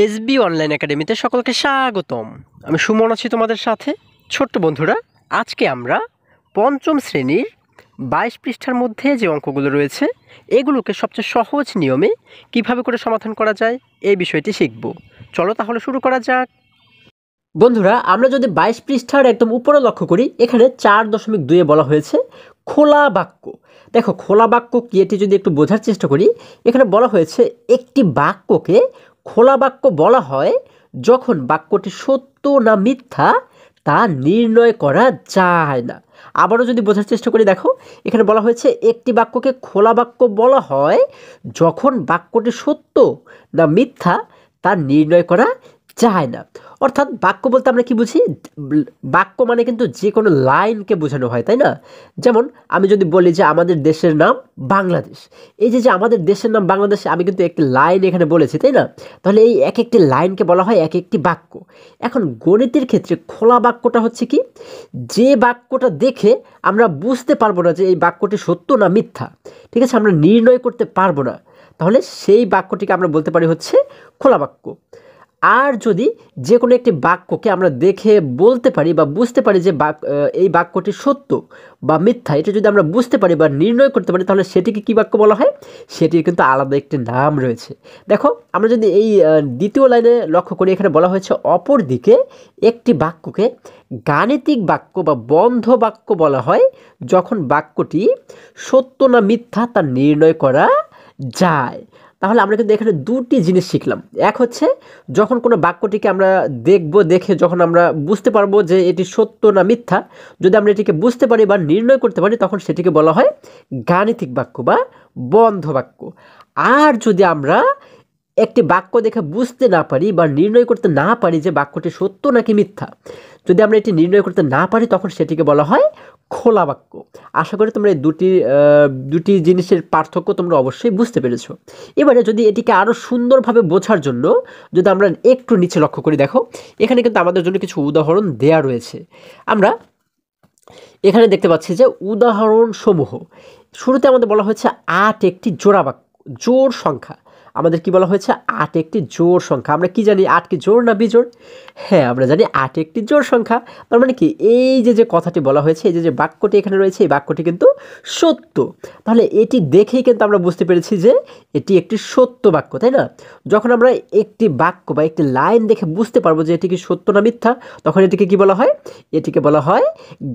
SB online একাডেমিতে সকলকে স্বাগতম। আমি সুমন আছি তোমাদের সাথে। ছোট্ট বন্ধুরা, আজকে আমরা পঞ্চম শ্রেণীর 22 পৃষ্ঠার মধ্যে যে অঙ্কগুলো রয়েছে এগুলোকে সবচেয়ে সহজ নিয়মে কিভাবে করে সমাধান করা যায় এই বিষয়টি শিখব। চলো তাহলে শুরু করা যাক। বন্ধুরা, আমরা যদি 22 পৃষ্ঠার একদম উপরে লক্ষ্য করি, এখানে 4.2-এ বলা হয়েছে খোলা বাক্য। দেখো, খোলা বাক্য কি এটি যদি একটু বোঝার চেষ্টা করি, এখানে বলা হয়েছে একটি বাক্যকে খোলা বাক্য বলা হয় যখন বাক্যটি সত্য না মিথ্যা তা নির্ণয় করা যায় না। আবারও যদি বোঝার চেষ্টা করি, দেখো এখানে বলা হয়েছে একটি বাক্যকে খোলা বাক্য বলা হয় যখন বাক্যটি সত্য না মিথ্যা তা নির্ণয় করা যায় না। অর্থাৎ বাক্য বলতে আমরা কি বুঝি? বাক্য মানে কিন্তু যে কোনো লাইনকে বোঝানো হয়, তাই না? যেমন আমি যদি বলি যে আমাদের দেশের নাম বাংলাদেশ, এই যে আমাদের দেশের নাম বাংলাদেশ, আমি কিন্তু একটি লাইন এখানে বলেছি, তাই না? তাহলে এই এক একটি লাইনকে বলা হয় এক একটি বাক্য। এখন গণিতের ক্ষেত্রে খোলা বাক্যটা হচ্ছে কি, যে বাক্যটা দেখে আমরা বুঝতে পারবো না যে এই বাক্যটি সত্য না মিথ্যা, ঠিক আছে, আমরা নির্ণয় করতে পারবো না, তাহলে সেই বাক্যটিকে আমরা বলতে পারি হচ্ছে খোলা বাক্য। আর যদি যে কোনো একটি বাক্যকে আমরা দেখে বলতে পারি বা বুঝতে পারি যে এই বাক্যটি সত্য বা মিথ্যা, এটা যদি আমরা বুঝতে পারি বা নির্ণয় করতে পারি, তাহলে সেটিকে কী বাক্য বলা হয়? সেটির কিন্তু আলাদা একটি নাম রয়েছে। দেখো, আমরা যদি এই দ্বিতীয় লাইনে লক্ষ্য করি, এখানে বলা হয়েছে অপরদিকে একটি বাক্যকে গাণিতিক বাক্য বা বন্ধ বাক্য বলা হয় যখন বাক্যটি সত্য না মিথ্যা তা নির্ণয় করা যায়। তাহলে আমরা কিন্তু এখানে দুটি জিনিস শিখলাম। এক হচ্ছে যখন কোনো বাক্যটিকে আমরা দেখে যখন আমরা বুঝতে পারবো যে এটি সত্য না মিথ্যা, যদি আমরা এটিকে বুঝতে পারি বা নির্ণয় করতে পারি, তখন সেটিকে বলা হয় গাণিতিক বাক্য বা বন্ধ বাক্য। আর যদি আমরা একটি বাক্য দেখে বুঝতে না পারি বা নির্ণয় করতে না পারি যে বাক্যটি সত্য নাকি মিথ্যা, যদি আমরা এটি নির্ণয় করতে না পারি, তখন সেটিকে বলা হয় খোলা বাক্য। আশা করি তোমরা এই দুটি জিনিসের পার্থক্য তোমরা অবশ্যই বুঝতে পেরেছো। এবারে যদি এটিকে আরও সুন্দরভাবে বোঝার জন্য যদি আমরা একটু নিচে লক্ষ্য করি, দেখো এখানে কিন্তু আমাদের জন্য কিছু উদাহরণ দেয়া রয়েছে। আমরা এখানে দেখতে পাচ্ছি যে উদাহরণ সমূহ। শুরুতে আমাদের বলা হয়েছে 8 একটি জোড়া বাক্য, জোড় সংখ্যা। আমাদের কি বলা হয়েছে? 8 একটি জোড় সংখ্যা। আমরা কি জানি 8 কি জোড় না বিজোড়? হ্যাঁ, আমরা জানি 8 একটি জোড় সংখ্যা। তার মানে কি, এই যে কথাটি বলা হয়েছে, এই যে বাক্যটি এখানে রয়েছে, এই বাক্যটি কিন্তু সত্য। তাহলে এটি দেখেই কিন্তু আমরা বুঝতে পেরেছি যে এটি একটি সত্য বাক্য, তাই না? যখন আমরা একটি বাক্য বা একটি লাইন দেখে বুঝতে পারবো যে এটি কি সত্য না মিথ্যা, তখন এটিকে কি বলা হয়? এটিকে বলা হয়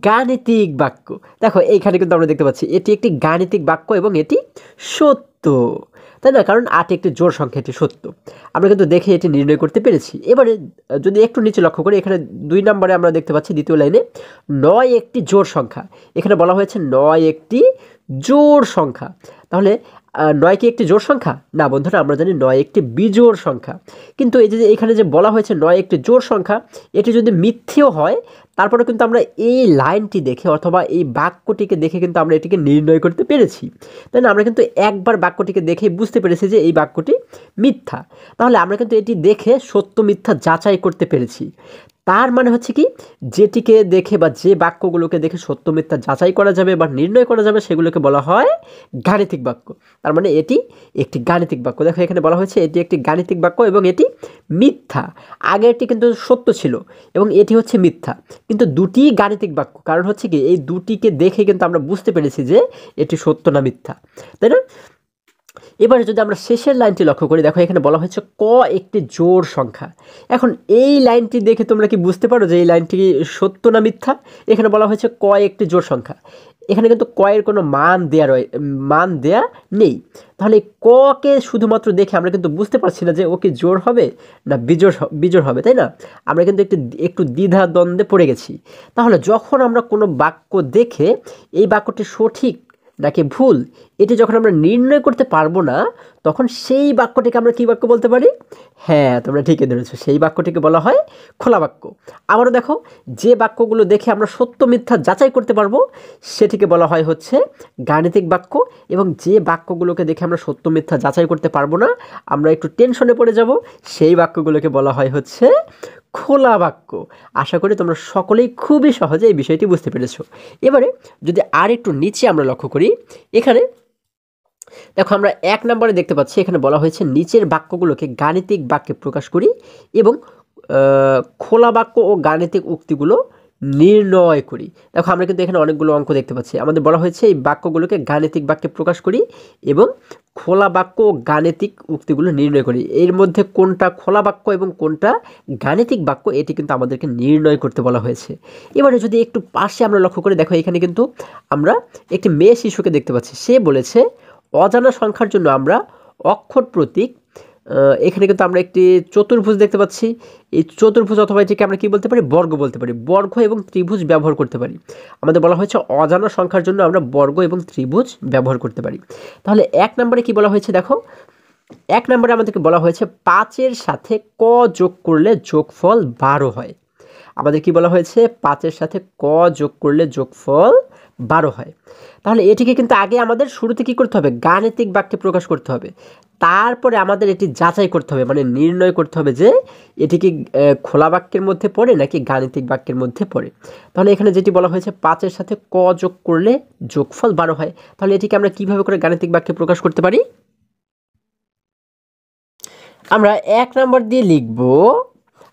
গাণিতিক বাক্য। দেখো এইখানে কিন্তু আমরা দেখতে পাচ্ছি এটি একটি গাণিতিক বাক্য এবং এটি সত্য, তাই না? কারণ 8 একটি জোড় সংখ্যা, এটি সত্য। আমরা কিন্তু দেখে এটি নির্ণয় করতে পেরেছি। এবারে যদি একটু নিচে লক্ষ্য করি, এখানে 2 নম্বরে আমরা দেখতে পাচ্ছি দ্বিতীয় লাইনে 9 একটি জোড় সংখ্যা। এখানে বলা হয়েছে 9 একটি জোড় সংখ্যা। তাহলে 9 কি একটি জোড় সংখ্যা? না বন্ধুরা, আমরা জানি 9 একটি বিজোড় সংখ্যা। কিন্তু এই যে এখানে যে বলা হয়েছে 9 একটি জোড় সংখ্যা, এটি যদি মিথ্যেও হয়, তারপরে কিন্তু আমরা এই লাইনটি দেখে অথবা এই বাক্যটিকে দেখে কিন্তু আমরা এটিকে নির্ণয় করতে পেরেছি, তাই না? আমরা কিন্তু একবার বাক্যটিকে দেখে বুঝতে পেরেছি যে এই বাক্যটি মিথ্যা। তাহলে আমরা কিন্তু এটি দেখে সত্য মিথ্যা যাচাই করতে পেরেছি। তার মানে হচ্ছে কি, যেটিকে দেখে বা যে বাক্যগুলোকে দেখে সত্য মিথ্যা যাচাই করা যাবে বা নির্ণয় করা যাবে, সেগুলোকে বলা হয় গাণিতিক বাক্য। তার মানে এটি একটি গাণিতিক বাক্য। দেখো এখানে বলা হয়েছে এটি একটি গাণিতিক বাক্য এবং এটি মিথ্যা। আগেরটি কিন্তু সত্য ছিল এবং এটি হচ্ছে মিথ্যা, কিন্তু দুটিই গাণিতিক বাক্য। কারণ হচ্ছে কি, এই দুটিকে দেখে কিন্তু আমরা বুঝতে পেরেছি যে এটি সত্য না মিথ্যা, তাই না? এবারে যদি আমরা শেষের লাইনটি লক্ষ্য করি, দেখো এখানে বলা হয়েছে ক একটি জোড় সংখ্যা। এখন এই লাইনটি দেখে তোমরা কি বুঝতে পারো যে এই লাইনটি সত্য না মিথ্যা? এখানে বলা হয়েছে ক একটি জোড় সংখ্যা। এখানে কিন্তু ক এর কোনো মান দেয়া নেই। তাহলে ককে শুধুমাত্র দেখে আমরা কিন্তু বুঝতে পারছি না যে ও কি জোড় হবে না বিজোড় হবে, তাই না? আমরা কিন্তু একটু দ্বিধা দ্বন্দ্বে পড়ে গেছি। তাহলে যখন আমরা কোনো বাক্য দেখে এই বাক্যটি সঠিক নাকি ভুল, এটি যখন আমরা নির্ণয় করতে পারবো না, তখন সেই বাক্যটিকে আমরা কী বাক্য বলতে পারি? হ্যাঁ, তোমরা ঠিকই ধরেছো, সেই বাক্যটিকে বলা হয় খোলা বাক্য। আবারও দেখো, যে বাক্যগুলো দেখে আমরা সত্য মিথ্যা যাচাই করতে পারবো, সেটিকে বলা হয় হচ্ছে গাণিতিক বাক্য। এবং যে বাক্যগুলোকে দেখে আমরা সত্য মিথ্যা যাচাই করতে পারবো না, আমরা একটু টেনশনে পড়ে যাব, সেই বাক্যগুলোকে বলা হয় হচ্ছে খোলা বাক্য। আশা করি তোমরা সকলেই খুবই সহজে এই বিষয়টি বুঝতে পেরেছো। এবারে যদি আর একটু নিচে আমরা লক্ষ্য করি, এখানে দেখো আমরা ১ নম্বরে দেখতে পাচ্ছি এখানে বলা হয়েছে নিচের বাক্যগুলোকে গাণিতিক বাক্যে প্রকাশ করি এবং খোলা বাক্য ও গাণিতিক উক্তিগুলো নির্ণয় করি। দেখো আমরা কিন্তু এখানে অনেকগুলো অঙ্ক দেখতে পাচ্ছি। আমাদের বলা হয়েছে এই বাক্যগুলোকে গাণিতিক বাক্যে প্রকাশ করি এবং খোলা বাক্য ও গাণিতিক উক্তিগুলো নির্ণয় করি। এর মধ্যে কোনটা খোলা বাক্য এবং কোনটা গাণিতিক বাক্য এটি কিন্তু আমাদেরকে নির্ণয় করতে বলা হয়েছে। এবারে যদি একটু পাশে আমরা লক্ষ্য করে দেখো এখানে কিন্তু আমরা একটি মেয়ে শিশুকে দেখতে পাচ্ছি। সে বলেছে অজানা সংখ্যার জন্য আমরা অক্ষর প্রতীক, এখানে কিন্তু আমরা একটি চতুর্ভুজ দেখতে পাচ্ছি। এই চতুর্ভুজ অথবা এটিকে আমরা কি বলতে পারি, বর্গ বলতে পারি। বর্গ এবং ত্রিভুজ ব্যবহার করতে পারি। আমাদের বলা হয়েছে অজানা সংখ্যার জন্য আমরা বর্গ এবং ত্রিভুজ ব্যবহার করতে পারি। তাহলে ১ নম্বরে কি বলা হয়েছে দেখো, ১ নম্বরে আমাদেরকে বলা হয়েছে ৫-এর সাথে ক যোগ করলে যোগফল ১২ হয়। আমাদের কি বলা হয়েছে, ৫-এর সাথে ক যোগ করলে যোগফল ১২ হয়। তাহলে এটিকে কিন্তু আগে আমাদের শুরুতে কি করতে হবে, গাণিতিক বাক্যে প্রকাশ করতে হবে। তারপরে আমাদের এটি যাচাই করতে হবে, মানে নির্ণয় করতে হবে যে এটি কি খোলা বাক্যের মধ্যে পড়ে নাকি গাণিতিক বাক্যের মধ্যে পড়ে। তাহলে এখানে যেটি বলা হয়েছে ৫-এর সাথে ক যোগ করলে যোগফল ১২ হয়। তাহলে এটিকে আমরা কিভাবে করে গাণিতিক বাক্যে প্রকাশ করতে পারি? আমরা ১ নম্বর দিয়ে লিখব,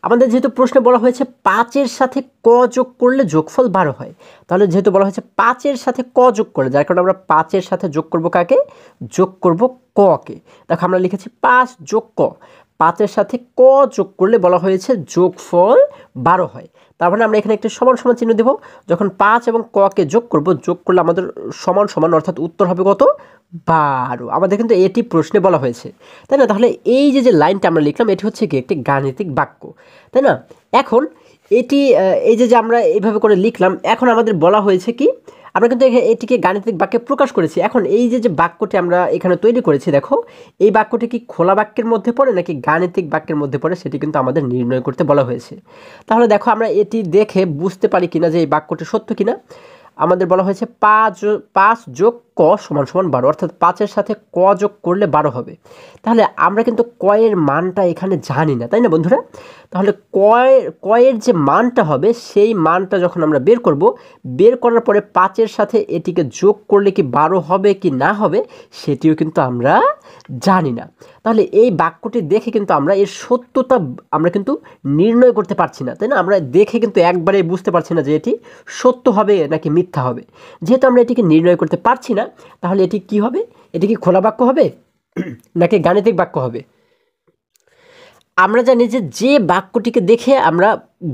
আমাদের যেহেতু প্রশ্নে বলা হয়েছে ৫-এর সাথে ক যোগ করলে যোগফল ১২ হয়। তাহলে যেহেতু বলা হয়েছে 5-এর সাথে ক যোগ করলে, যার কারণে আমরা 5-এর সাথে যোগ করব কাকে, যোগ করব ককে। দেখো আমরা লিখেছি ৫ যোগ ক, ৫-এর সাথে ক যোগ করলে বলা হয়েছে যোগফল ১২ হয়। তার মানে আমরা এখানে একটি সমান সমান চিহ্ন দেব। যখন ৫ এবং ককে যোগ করব, যোগ করলে আমাদের সমান সমান, অর্থাৎ উত্তর হবে কত, ১২। আমাদের কিন্তু এটি প্রশ্নে বলা হয়েছে, তাই না? তাহলে এই যে লাইনটা আমরা লিখলাম এটি হচ্ছে কি একটি গাণিতিক বাক্য, তাই না? এখন এটি এই যে আমরা এইভাবে করে লিখলাম, এখন আমাদের বলা হয়েছে কি আমরা কিন্তু এটিকে গাণিতিক বাক্যে প্রকাশ করেছি। এখন এই যে বাক্যটি আমরা এখানে তৈরি করেছি, দেখো এই বাক্যটি কি খোলা বাক্যের মধ্যে পড়ে নাকি গাণিতিক বাক্যের মধ্যে পড়ে, সেটি কিন্তু আমাদের নির্ণয় করতে বলা হয়েছে। তাহলে দেখো আমরা এটি দেখে বুঝতে পারি কিনা যে এই বাক্যটি সত্য কিনা। আমাদের বলা হয়েছে ৫ যোগ ক সমান সমান ১২, অর্থাৎ ৫-এর সাথে ক যোগ করলে ১২ হবে। তাহলে আমরা কিন্তু কয়ের মানটা এখানে জানি না, তাই না বন্ধুরা? তাহলে কয়ের যে মানটা হবে সেই মানটা যখন আমরা বের করব, বের করার পরে ৫-এর সাথে এটিকে যোগ করলে কি ১২ হবে কি না হবে সেটিও কিন্তু আমরা জানি না। তাহলে এই বাক্যটি দেখে কিন্তু আমরা এর সত্যতা আমরা কিন্তু নির্ণয় করতে পারছি না, তাই না? আমরা দেখে কিন্তু একবারেই বুঝতে পারছি না যে এটি সত্য হবে নাকি মিথ্যা হবে। যেহেতু আমরা এটিকে নির্ণয় করতে পারছি না, তাহলে এটি কি হবে, এটি কি খোলা বাক্য হবে নাকি গাণিতিক বাক্য হবে? আমরা জানি যে বাক্যটিকে দেখে আমরা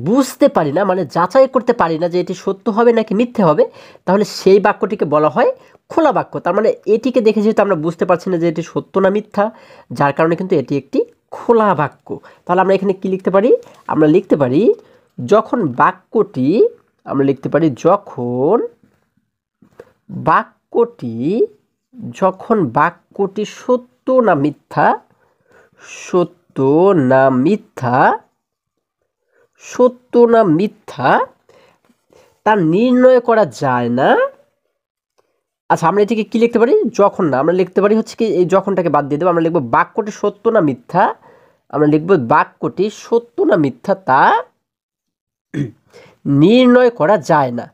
বুঝতে পারি না, মানে যাচাই করতে পারি না যে এটি সত্য হবে নাকি মিথ্যে হবে, তাহলে সেই বাক্যটিকে বলা হয় খোলা বাক্য। তার মানে এটিকে দেখে যেহেতু আমরা বুঝতে পারছি না যে এটি সত্য না মিথ্যা, যার কারণে কিন্তু এটি একটি খোলা বাক্য। তাহলে আমরা এখানে কি লিখতে পারি, আমরা লিখতে পারি যখন বাক্যটি, আমরা লিখতে পারি যখন বাক্যটি সত্য না মিথ্যা, সত্য না মিথ্যা তা নির্ণয় করা যায় না। আচ্ছা আমরা এটিকে কি লিখতে পারি, যখন না, আমরা লিখতে পারি হচ্ছে কি এই যখনটাকে বাদ দিয়ে দেবো, আমরা লিখবো বাক্যটি সত্য না মিথ্যা, আমরা লিখবো বাক্যটি সত্য না মিথ্যা তা নির্ণয় করা যায় না,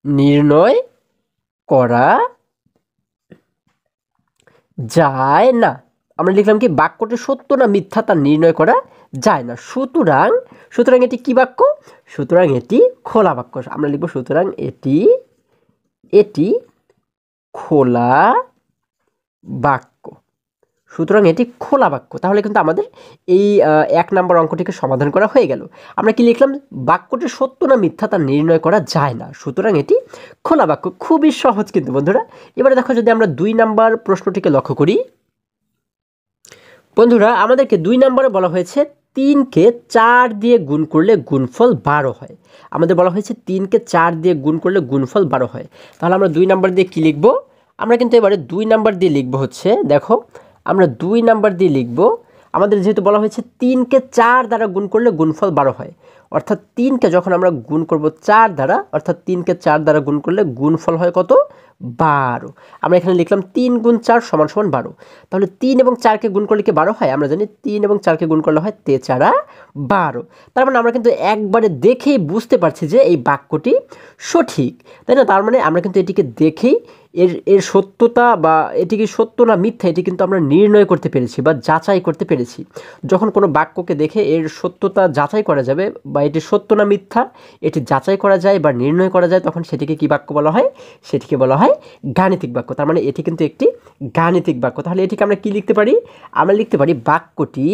নির্ণয় করা যায় না। আমরা লিখলাম কি বাক্যটি সত্য না মিথ্যা তা নির্ণয় করা যায় না। সুতরাং এটি কি বাক্য, সুতরাং এটি খোলা বাক্য। আমরা লিখব সুতরাং এটি খোলা বাক্য, সুতরাং এটি খোলা বাক্য। তাহলে কিন্তু আমাদের এই ১ নম্বর অঙ্কটিকে সমাধান করা হয়ে গেল। আমরা কি লিখলাম, বাক্যটি সত্য না মিথ্যা তা নির্ণয় করা যায় না, সুতরাং এটি খোলা বাক্য। খুবই সহজ কিন্তু বন্ধুরা। এবারে দেখো যদি আমরা ২ নম্বর প্রশ্নটিকে লক্ষ্য করি, বন্ধুরা আমাদেরকে ২ নম্বরে বলা হয়েছে ৩কে ৪ দিয়ে গুণ করলে গুণফল ১২ হয়। আমাদের বলা হয়েছে ৩কে ৪ দিয়ে গুণ করলে গুণফল ১২ হয়। তাহলে আমরা ২ নম্বর দিয়ে কি লিখব, আমরা কিন্তু এবারে ২ নম্বর দিয়ে লিখব হচ্ছে, দেখো আমরা ২ নম্বর দিয়ে লিখব, আমাদের যেহেতু বলা হয়েছে ৩কে ৪ দ্বারা গুণ করলে গুণফল ১২ হয়, অর্থাৎ 3কে যখন আমরা গুণ করব 4 দ্বারা, অর্থাৎ 3কে 4 দ্বারা গুণ করলে গুণফল হয় কত, 12। আমরা এখানে লিখলাম 3 গুণ 4 সমান সমান 12। তাহলে 3 এবং 4কে গুণ করলে কি 12 হয়? আমরা জানি 3 এবং 4কে গুণ করলে হয় 3 12। তার মানে আমরা কিন্তু একবারে দেখেই বুঝতে পারছি যে এই বাক্যটি সঠিক, তাই না? তার মানে আমরা কিন্তু এটিকে দেখেই এর এর সত্যতা বা এটি কি সত্য না মিথ্যা এটি কিন্তু আমরা নির্ণয় করতে পেরেছি বা যাচাই করতে পেরেছি। যখন কোনো বাক্যকে দেখে এর সত্যতা যাচাই করা যাবে বা এটি সত্য না মিথ্যা এটি যাচাই করা যায় বা নির্ণয় করা যায়, তখন সেটিকে কী বাক্য বলা হয়? সেটিকে বলা হয় গাণিতিক বাক্য। তার মানে এটি কিন্তু একটি গাণিতিক বাক্য। তাহলে এটিকে আমরা কি লিখতে পারি? আমরা লিখতে পারি বাক্যটি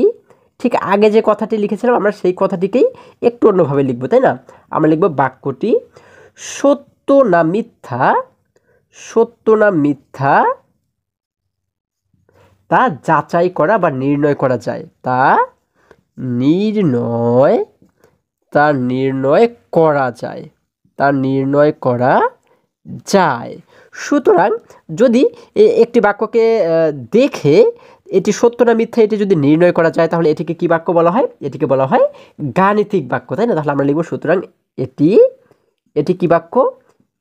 ঠিক আগে যে কথাটি লিখেছিলাম আমরা সেই কথাটিকেই একটু অন্যভাবে লিখব, তাই না? আমরা লিখব বাক্যটি সত্য না মিথ্যা, সত্য না মিথ্যা তা যাচাই করা বা নির্ণয় করা যায়, তা নির্ণয় তা নির্ণয় করা যায়, তা নির্ণয় করা যায়। সুতরাং যদি একটি বাক্যকে দেখে এটি সত্য না মিথ্যা এটি যদি নির্ণয় করা যায় তাহলে এটিকে কি বাক্য বলা হয়? এটিকে বলা হয় গাণিতিক বাক্য, তাই না? তাহলে আমরা লিখব সুতরাং এটি এটি কি বাক্য?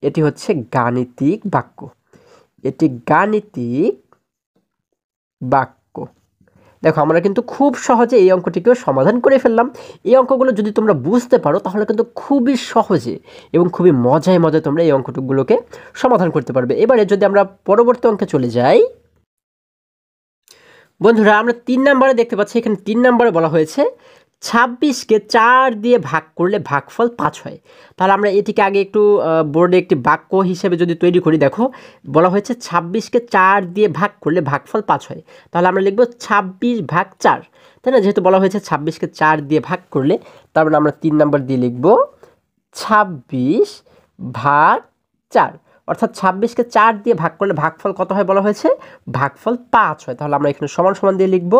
এটি হচ্ছে গাণিতিক বাক্য, এটি গাণিতিক বাক্য। দেখো আমরা কিন্তু খুব সহজে এই অঙ্কটিকেও সমাধান করে ফেললাম। এই অঙ্কগুলো যদি তোমরা বুঝতে পারো তাহলে কিন্তু খুবই সহজে এবং খুবই মজায় মজায় তোমরা এই অঙ্কগুলোকে সমাধান করতে পারবে। এবারে যদি আমরা পরবর্তী অঙ্কে চলে যাই, বন্ধুরা আমরা 3 নম্বরে দেখতে পাচ্ছি, এখানে 3 নম্বরে বলা হয়েছে 26কে 4 দিয়ে ভাগ করলে ভাগফল 5 হয়। তাহলে আমরা এটিকে আগে একটু বোর্ডে একটি বাক্য হিসেবে যদি তৈরি করি, দেখো বলা হয়েছে 26কে 4 দিয়ে ভাগ করলে ভাগফল 5 হয়। তাহলে আমরা লিখব 26 ভাগ 4, তাই না? যেহেতু বলা হয়েছে 26কে 4 দিয়ে ভাগ করলে, তার মানে আমরা 3 নম্বর দিয়ে লিখব 26 ভাগ 4, অর্থাৎ 26কে 4 দিয়ে ভাগ করলে ভাগফল কত হয় বলা হয়েছে? ভাগফল 5 হয়। তাহলে আমরা এখানে সমান সমান দিয়ে লিখব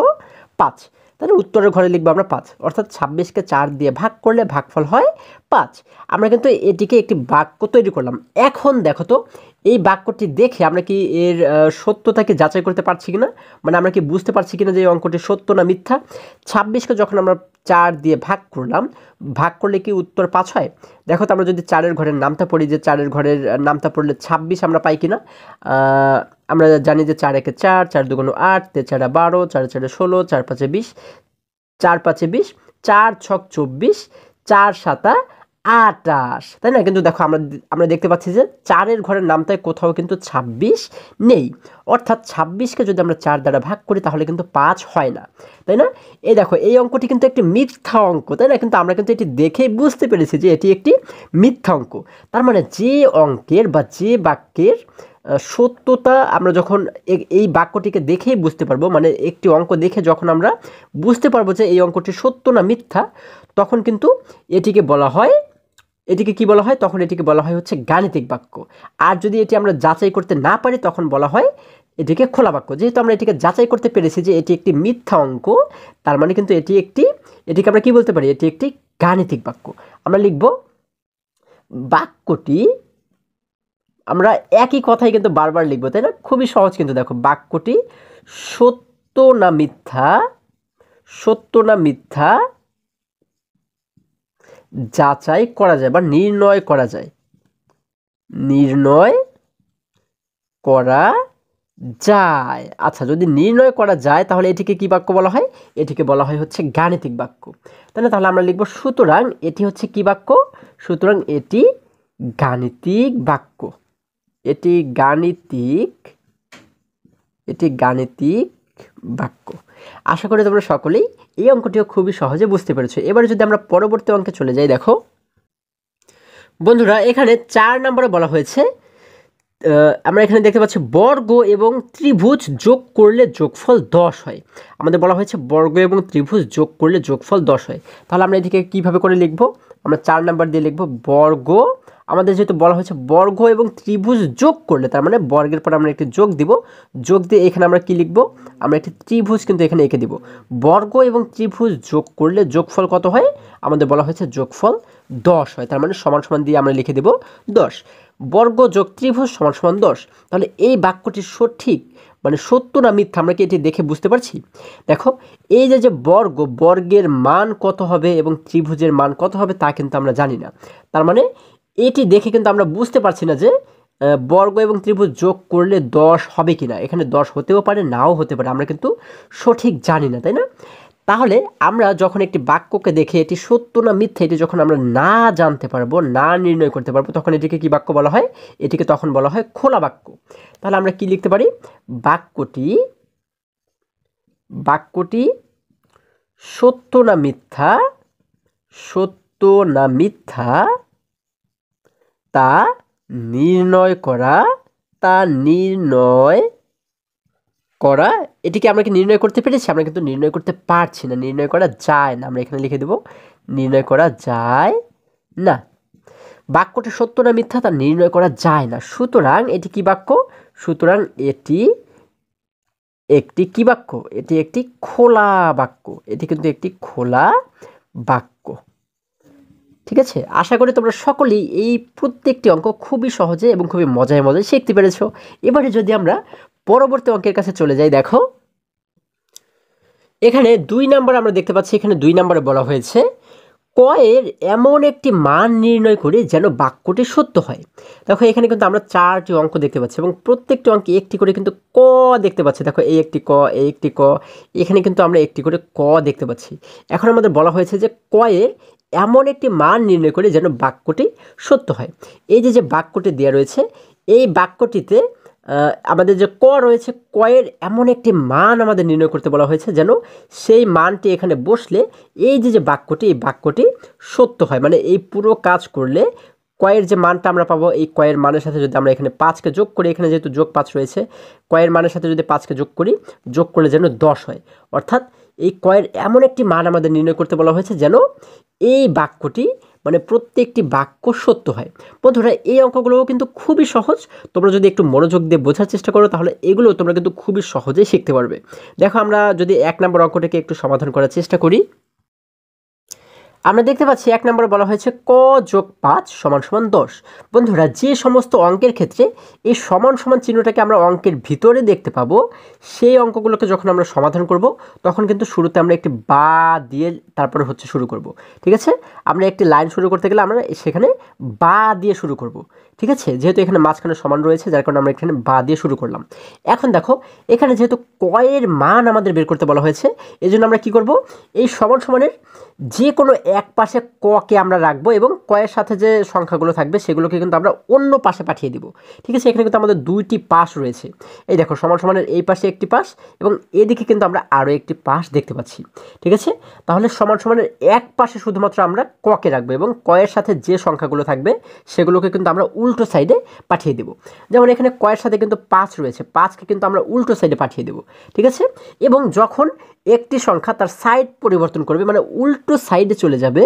5, তাহলে উত্তরের ঘরে লিখবো আমরা 5, অর্থাৎ 26কে 4 দিয়ে ভাগ করলে ভাগফল হয় 5। আমরা কিন্তু এটিকে একটি বাক্য তৈরি করলাম। এখন দেখো তো এই বাক্যটি দেখে আমরা কি এর সত্যতাকে যাচাই করতে পারছি কিনা, মানে আমরা কি বুঝতে পারছি কিনা যে এই অঙ্কটি সত্য না মিথ্যা? 26কে যখন আমরা 4 দিয়ে ভাগ করলাম, ভাগ করলে কি উত্তর 5 হয়? দেখো তো আমরা যদি 4-এর ঘরের নামটা পড়ি, যে 4-এর ঘরের নামটা পড়লে 26 আমরা পাই কিনা? আমরা জানি যে 4 একে 4, 4 দুগুণ 8, 3 4 12, 4 4 16, 4 5 20, 4 5 20, 4 6 24, 4 7 28, তাই না? কিন্তু দেখো আমরা দেখতে পাচ্ছি যে 4-এর ঘরের নামটায় কোথাও কিন্তু 26 নেই, অর্থাৎ 26কে যদি আমরা 4 দ্বারা ভাগ করি তাহলে কিন্তু 5 হয় না, তাই না? এই দেখো এই অঙ্কটি কিন্তু একটি মিথ্যা অঙ্ক, তাই না? কিন্তু আমরা কিন্তু এটি দেখেই বুঝতে পেরেছি যে এটি একটি মিথ্যা অঙ্ক। তার মানে যে অঙ্কের বা যে বাক্যের সত্যতা আমরা যখন এই বাক্যটিকে দেখেই বুঝতে পারবো, মানে একটি অঙ্ক দেখে যখন আমরা বুঝতে পারবো যে এই অঙ্কটি সত্য না মিথ্যা, তখন কিন্তু এটিকে বলা হয়, এটিকে কি বলা হয়? তখন এটিকে বলা হয় হচ্ছে গাণিতিক বাক্য। আর যদি এটি আমরা যাচাই করতে না পারি তখন বলা হয় এটিকে খোলা বাক্য। যেহেতু আমরা এটিকে যাচাই করতে পেরেছি যে এটি একটি মিথ্যা অঙ্ক, তার মানে কিন্তু এটিকে আমরা কি বলতে পারি? এটি একটি গাণিতিক বাক্য। আমরা লিখব বাক্যটি, আমরা একই কথাই কিন্তু বারবার লিখবো, তাই না? খুবই সহজ কিন্তু। দেখো বাক্যটি সত্য না মিথ্যা, সত্য না মিথ্যা যাচাই করা যায় বা নির্ণয় করা যায়, নির্ণয় করা যায়। আচ্ছা, যদি নির্ণয় করা যায় তাহলে এটিকে কি বাক্য বলা হয়? এটিকে বলা হয় হচ্ছে গাণিতিক বাক্য, তাই না? তাহলে আমরা লিখব সুতরাং এটি হচ্ছে কি বাক্য? সুতরাং এটি গাণিতিক বাক্য, এটি গাণিতিক বাক্য। আশা করি তোমরা সকলেই এই অঙ্কটিও খুবই সহজে বুঝতে পেরেছো। এবারে যদি আমরা পরবর্তী অঙ্কে চলে যাই, দেখো বন্ধুরা এখানে 4 নম্বরে বলা হয়েছে, আমরা এখানে দেখতে পাচ্ছি বর্গ এবং ত্রিভুজ যোগ করলে যোগফল 10 হয়। আমাদের বলা হয়েছে বর্গ এবং ত্রিভুজ যোগ করলে যোগফল 10 হয়। তাহলে আমরা এটিকে কীভাবে করে লিখব? আমরা 4 নাম্বার দিয়ে লিখব বর্গ, আমাদের যেহেতু বলা হয়েছে বর্গ এবং ত্রিভুজ যোগ করলে, তার মানে বর্গের পর আমরা একটি যোগ দিব, যোগ দিয়ে এখানে আমরা কি লিখব? আমরা একটি ত্রিভুজ কিন্তু এখানে এঁকে দিব। বর্গ এবং ত্রিভুজ যোগ করলে যোগফল কত হয়? আমাদের বলা হয়েছে যোগফল 10 হয়। তার মানে সমান সমান দিয়ে আমরা লিখে দেব 10, বর্গ যোগ ত্রিভুজ সমান সমান 10। তাহলে এই বাক্যটি সঠিক মানে সত্য না মিথ্যা আমরা কি এটি দেখে বুঝতে পারছি? দেখো এই যে বর্গের মান কত হবে এবং ত্রিভুজের মান কত হবে তা কিন্তু আমরা জানি না। তার মানে এটি দেখে কিন্তু আমরা বুঝতে পারছি না যে বর্গ এবং ত্রিভুজ যোগ করলে 10 হবে কিনা। এখানে 10 হতেও পারে নাও হতে পারে, আমরা কিন্তু সঠিক জানি না, তাই না? তাহলে আমরা যখন একটি বাক্যকে দেখে এটি সত্য না মিথ্যা এটি যখন আমরা না জানতে পারবো, না নির্ণয় করতে পারবো, তখন এটিকে কি বাক্য বলা হয়? এটিকে তখন বলা হয় খোলা বাক্য। তাহলে আমরা কি লিখতে পারি? বাক্যটি সত্য না মিথ্যা, সত্য না মিথ্যা তা নির্ণয় করা, এটিকে আমরা কি নির্ণয় করতে পেরেছি? আমরা কিন্তু নির্ণয় করতে পারছি না, নির্ণয় করা যায় না। আমরা এখানে লিখে দেব নির্ণয় করা যায় না। বাক্যটি সত্য না মিথ্যা তা নির্ণয় করা যায় না, সুতরাং এটি কি বাক্য? সুতরাং এটি একটি কি বাক্য? এটি একটি খোলা বাক্য। এটি কিন্তু একটি খোলা বাক্য। ঠিক আছে, আশা করি তোমরা সকলেই এই প্রত্যেকটি অঙ্ক খুবই সহজে এবং খুবই মজায় মজায় শিখতে পেরেছো। এবারে যদি আমরা পরবর্তী অঙ্কের কাছে চলে যাই, দেখো এখানে 2 নাম্বার আমরা দেখতে পাচ্ছি। এখানে 2 নম্বরে বলা হয়েছে ক এর এমন একটি মান নির্ণয় করে যেন বাক্যটি সত্য হয়। দেখো এখানে কিন্তু আমরা 4টি অঙ্ক দেখতে পাচ্ছি এবং প্রত্যেকটি অঙ্কে একটি করে কিন্তু ক দেখতে পাচ্ছি। দেখো এই একটি ক, এই একটি ক, এখানে কিন্তু আমরা একটি করে ক দেখতে পাচ্ছি। এখন আমাদের বলা হয়েছে যে ক এর এমন একটি মান নির্ণয় করে যেন বাক্যটি সত্য হয়। এই যে বাক্যটি দেওয়া রয়েছে, এই বাক্যটিতে আমাদের যে ক রয়েছে, ক এর এমন একটি মান আমাদের নির্ণয় করতে বলা হয়েছে যেন সেই মানটি এখানে বসলে এই যে বাক্যটি, এই বাক্যটি সত্য হয়। মানে এই পুরো কাজ করলে কয়ের যে মানটা আমরা পাবো, এই কয়ের মানের সাথে যদি আমরা এখানে 5কে যোগ করি, এখানে যেহেতু যোগ 5 রয়েছে, কয়ের মানের সাথে যদি 5কে যোগ করি, যোগ করলে যেন 10 হয়। অর্থাৎ এই কয়ের এমন একটি মান আমাদের নির্ণয় করতে বলা হয়েছে যেন এই বাক্যটি, মানে প্রত্যেকটি বাক্য সত্য হয়। বন্ধুরা এই অঙ্কগুলোও কিন্তু খুবই সহজ। তোমরা যদি একটু মনোযোগ দিয়ে বোঝার চেষ্টা করো তাহলে এগুলো তোমরা কিন্তু খুবই সহজেই শিখতে পারবে। দেখো আমরা যদি 1 নম্বর অঙ্কটাকে একটু সমাধান করার চেষ্টা করি, আমরা দেখতে পাচ্ছি 1 নম্বরে বলা হয়েছে ক যোগ 5 সমান সমান 10। বন্ধুরা যে সমস্ত অঙ্কের ক্ষেত্রে এই সমান সমান চিহ্নটাকে আমরা অঙ্কের ভিতরে দেখতে পাবো, সেই অঙ্কগুলোকে যখন আমরা সমাধান করব তখন কিন্তু শুরুতে আমরা একটি বা দিয়ে তারপরে শুরু করব। ঠিক আছে, আমরা একটি লাইন শুরু করতে গেলে আমরা সেখানে বা দিয়ে শুরু করব। ঠিক আছে, যেহেতু এখানে মাঝখানে সমান রয়েছে যার কারণে আমরা এখানে বা দিয়ে শুরু করলাম। এখন দেখো এখানে যেহেতু কয়ের মান আমাদের বের করতে বলা হয়েছে, এই জন্য আমরা কি করব, এই সমান সমানের যে কোনো এক পাশে ককে আমরা রাখবো এবং কয়ের সাথে যে সংখ্যাগুলো থাকবে সেগুলোকে কিন্তু আমরা অন্য পাশে পাঠিয়ে দিব। ঠিক আছে, এখানে কিন্তু আমাদের 2টি পাশ রয়েছে। এই দেখো সমান সমানের এই পাশে একটি পাশ এবং এদিকে কিন্তু আমরা আরও একটি পাশ দেখতে পাচ্ছি। ঠিক আছে, তাহলে সমান সমানের এক পাশে শুধুমাত্র আমরা ককে রাখবো এবং কয়ের সাথে যে সংখ্যাগুলো থাকবে সেগুলোকে কিন্তু আমরা উল্টো সাইডে পাঠিয়ে দেব। যেমন এখানে কয়ের সাথে কিন্তু 5 রয়েছে, 5কে কিন্তু আমরা উল্টো সাইডে পাঠিয়ে দেব। ঠিক আছে, এবং যখন একটি সংখ্যা তার সাইড পরিবর্তন করবে, মানে উল্টো সাইডে চলে যাবে,